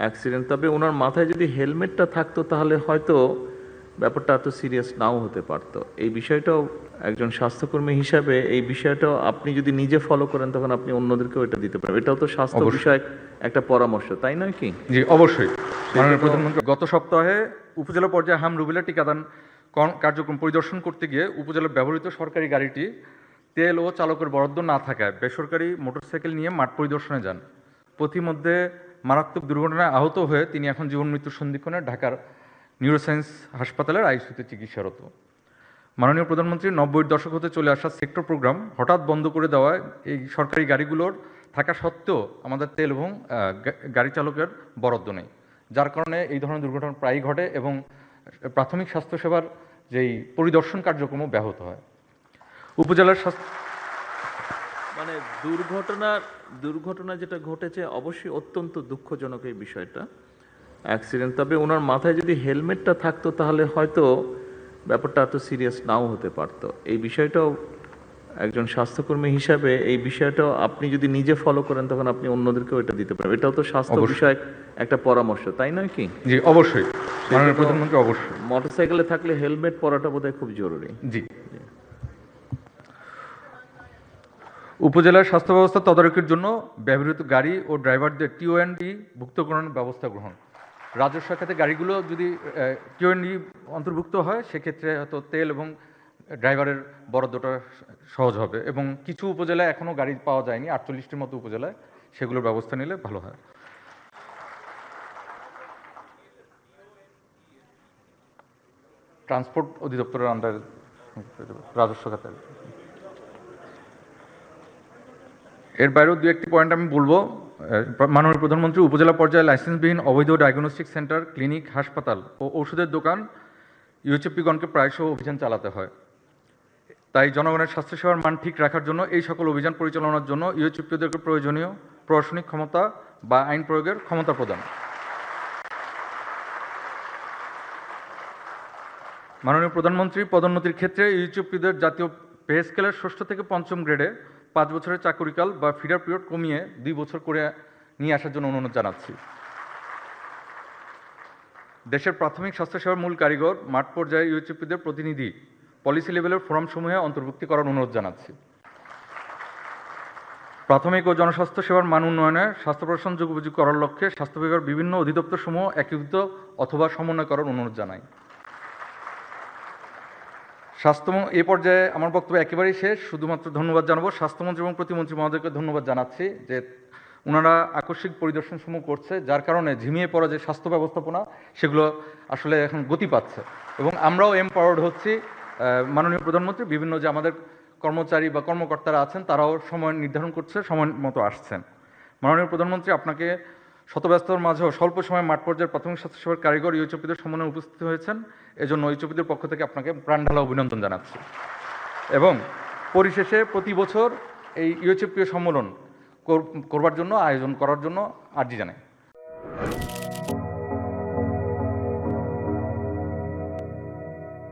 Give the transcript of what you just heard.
Accident. তবে ওনার মাথায় যদি হেলমেটটা থাকতো তাহলে হয়তো ব্যাপারটা এত সিরিয়াস নাও হতে পারতো। এই বিষয়টাও একজন স্বাস্থ্যকর্মী হিসাবে এই বিষয়টাও আপনি যদি নিজে ফলো করেন তখন আপনি অন্যদেরকেও এটা দিতে পারবেন। এটাও তো স্বাস্থ্য বিষয়ক একটা পরামর্শ, তাই নয় কি? জি, অবশ্যই। মাননীয় প্রধানমন্ত্রী গত সপ্তাহে উপজেলা পর্যায়ে হাম রুবেলা টিকাদান কার্যক্রম পরিদর্শন করতে গিয়ে উপজেলার ব্যবহৃত সরকারি গাড়িটি তেল ও চালকের বরাদ্দ না থাকায় বেসরকারি মোটরসাইকেল নিয়ে মাঠ পরিদর্শনে যান। পথিমধ্যে মারাত্মক দুর্ঘটনায় আহত হয়ে তিনি এখন জীবন মৃত্যুর সন্ধিক্ষণে ঢাকার নিউরোসায়েন্স হাসপাতালের আইসিইউতে চিকিৎসারত। মাননীয় প্রধানমন্ত্রী 90-এর দশক হতে চলে আসা সেক্টর প্রোগ্রাম হঠাৎ বন্ধ করে দেওয়ায় এই সরকারি গাড়িগুলোর থাকা সত্ত্বেও আমাদের তেল এবং গাড়ি চালকের বরাদ্দ নেই, যার কারণে এই ধরনের দুর্ঘটনা প্রায়ই ঘটে এবং প্রাথমিক স্বাস্থ্যসেবার যেই পরিদর্শন কার্যক্রমও ব্যাহত হয়। উপজেলার মানে দুর্ঘটনা যেটা ঘটেছে অবশ্যই অত্যন্ত দুঃখজনক এই বিষয়টা, অ্যাক্সিডেন্ট। তবে ওনার মাথায় যদি হেলমেটটা থাকতো তাহলে হয়তো ব্যাপারটা এত সিরিয়াস নাও হতে পারতো। এই বিষয়টাও একজন স্বাস্থ্যকর্মী হিসাবে এই বিষয়টাও আপনি যদি নিজে ফলো করেন তখন আপনি অন্যদেরকেও এটা দিতে পারবেন। এটাও তো স্বাস্থ্য বিষয়ক একটা পরামর্শ, তাই নয় কি? জি, অবশ্যই। মাননীয় প্রধানমন্ত্রী অবশ্যই মোটরসাইকেলে থাকলে হেলমেট পরাটা বোধহয় খুব জরুরি। জি। উপজেলার স্বাস্থ্য ব্যবস্থা তদারকির জন্য ব্যবহৃত গাড়ি ও ড্রাইভারদের টিওএনডি ভুক্তকরণের ব্যবস্থা গ্রহণ। রাজস্ব খাতে গাড়িগুলো যদি টিওএনডি অন্তর্ভুক্ত হয় সেক্ষেত্রে হয়তো তেল এবং ড্রাইভারের বরাদ্দটা সহজ হবে এবং কিছু উপজেলায় এখনও গাড়ি পাওয়া যায়নি, 48টির মতো উপজেলায়, সেগুলোর ব্যবস্থা নিলে ভালো হয়। ট্রান্সপোর্ট অধিদপ্তরের আন্ডারে রাজস্ব খাতের। এর বাইরেও দু একটি পয়েন্ট আমি বলবো। মাননীয় প্রধানমন্ত্রী উপজেলা পর্যায়ে লাইসেন্সবিহীন অবৈধ ডায়াগনস্টিক সেন্টার, ক্লিনিক, হাসপাতাল ও ওষুধের দোকান ইউএচএফপিগণকে প্রায়শঃ অভিযান চালাতে হয়। তাই জনগণের স্বাস্থ্যসেবার মান ঠিক রাখার জন্য এই সকল অভিযান পরিচালনার জন্য ইউএচএফপিদেরকে প্রয়োজনীয় প্রশাসনিক ক্ষমতা বা আইন প্রয়োগের ক্ষমতা প্রদান। মাননীয় প্রধানমন্ত্রী পদোন্নতির ক্ষেত্রে ইউএচএফপিদের জাতীয় পে স্কেলের 6ষ্ঠ থেকে 5ম গ্রেডে 5 বছরের চাকরিকাল বা ফিডার পিরিয়ড কমিয়ে 2 বছর করে নিয়ে আসার জন্য অনুরোধ জানাচ্ছি। দেশের প্রাথমিক স্বাস্থ্যসেবার মূল কারিগর মাঠ পর্যায়ে ইউএচএফপিদের প্রতিনিধি পলিসি লেভেলের ফোরামসমূহে অন্তর্ভুক্তি করার অনুরোধ জানাচ্ছি। প্রাথমিক ও জনস্বাস্থ্য সেবার মান উন্নয়নে স্বাস্থ্য প্রশাসন যুগোপযোগী করার লক্ষ্যে স্বাস্থ্য বিভাগের বিভিন্ন অধিদপ্তরসমূহ একীভূত অথবা সমন্বয় করার অনুরোধ জানাই। এ পর্যায়ে আমার বক্তব্য একেবারেই শেষ। শুধুমাত্র ধন্যবাদ জানাবো স্বাস্থ্যমন্ত্রী এবং প্রতিমন্ত্রী মহোদয়কে ধন্যবাদ জানাচ্ছি যে ওনারা আকস্মিক পরিদর্শনসমূহ করছে, যার কারণে ঝিমিয়ে পড়া যে স্বাস্থ্য ব্যবস্থাপনা সেগুলো আসলে এখন গতি পাচ্ছে এবং আমরাও এমপাওয়ার্ড হচ্ছি। মাননীয় প্রধানমন্ত্রী বিভিন্ন যে আমাদের কর্মচারী বা কর্মকর্তারা আছেন তারাও সময় নির্ধারণ করছে, সময় মতো আসছেন। মাননীয় প্রধানমন্ত্রী আপনাকে শতব্যস্ততার মাঝেও স্বল্প সময় মাঠ পর্যায়ের প্রাথমিক স্বাস্থ্যসেবার কারিগর ইউএচএফপিদের সমন্বয়ে উপস্থিত হয়েছেন, এজন্য ইউএচএফপিদের পক্ষ থেকে আপনাকে প্রাণঢালা অভিনন্দন জানাচ্ছি এবং পরিশেষে প্রতি বছর এই ইউএচএফপি সম্মেলন করবার জন্য আয়োজন করার জন্য আর্জি জানাই।